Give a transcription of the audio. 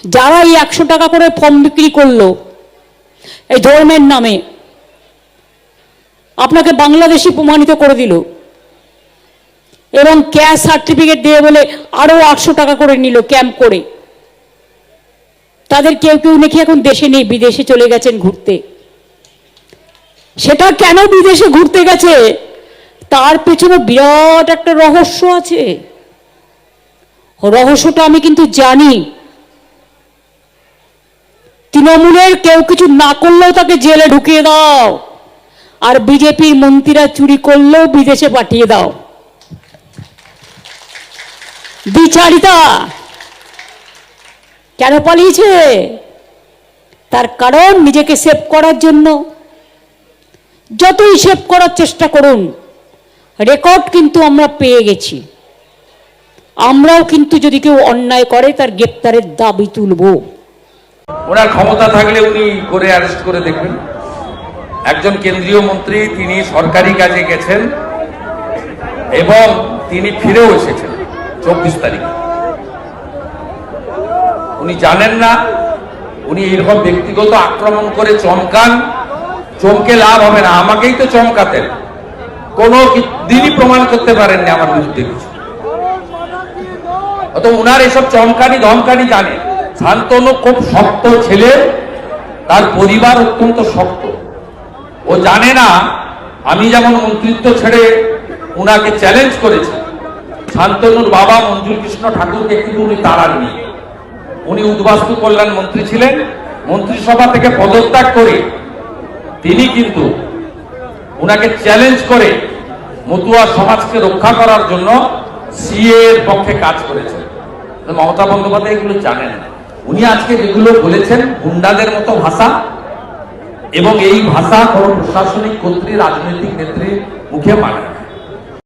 যারা এই 100 টাকা করে ফর্ম বিক্রি করলো এই ধর্মের নামে, আপনাকে বাংলাদেশি প্রমাণিত করে দিল এবং ক্যাশ সার্টিফিকেট দিয়ে বলে আরো 800 টাকা করে নিল ক্যাম্প করে। তাদের কেউ কেউ নাকি এখন দেশে নেই, বিদেশে চলে গেছেন ঘুরতে। সেটা কেন বিদেশে ঘুরতে গেছে তার পেছনে বিরাট একটা রহস্য আছে। রহস্যটা আমি কিন্তু জানি। তৃণমূলের কেউ কিছু না করলেও তাকে জেলে ঢুকিয়ে দাও, আর বিজেপির মন্ত্রীরা চুরি করলেও বিদেশে পাঠিয়ে দাও। বিচারিতা কেন পালিয়েছে? তার কারণ নিজেকে সেভ করার জন্য। যতই সেভ করার চেষ্টা করুন, রেকর্ড কিন্তু আমরা পেয়ে গেছি। আমরাও কিন্তু যদি কেউ অন্যায় করে তার গ্রেপ্তারের দাবি তুলব। ওনার ক্ষমতা থাকলে উনি করে অ্যারেস্ট করে দেখবেন। একজন কেন্দ্রীয় মন্ত্রী, তিনি সরকারি কাজে গেছেন এবং তিনি ফিরেও এসেছেন 24 তারিখে। উনি জানেন না, উনি এরকম ব্যক্তিগত আক্রমণ করে চমকান, চমকে লাভ হবে না। আমাকেই তো চমকাতেন, কোনো দিনই প্রমাণ করতে পারেননি আমার বিরুদ্ধে কিছু। অত উনার এসব চমকানি ধমকানি জানে। শান্তনু খুব শক্ত ছেলে, তার পরিবার অত্যন্ত শক্ত। ও জানে না আমি যেমন মন্ত্রিত্ব ছেড়ে উনাকে চ্যালেঞ্জ করেছি, শান্তনুর বাবা মঞ্জুর কৃষ্ণ ঠাকুরকে কিন্তু উনি তাড়াননি। উনি উদ্বাস্তু কল্যাণ মন্ত্রী ছিলেন, মন্ত্রিসভা থেকে পদত্যাগ করে তিনি কিন্তু উনাকে চ্যালেঞ্জ করে মতুয়া সমাজকে রক্ষা করার জন্য সিএ এর পক্ষে কাজ করেছেন। মমতা বন্দ্যোপাধ্যায় এগুলো জানেন না। উনি আজকে যেগুলো বলেছেন গুন্ডাদের মতো ভাষা, এবং এই ভাষা কোনো প্রশাসনিক কর্তৃ রাজনৈতিক নেত্রীর মুখে মানে না।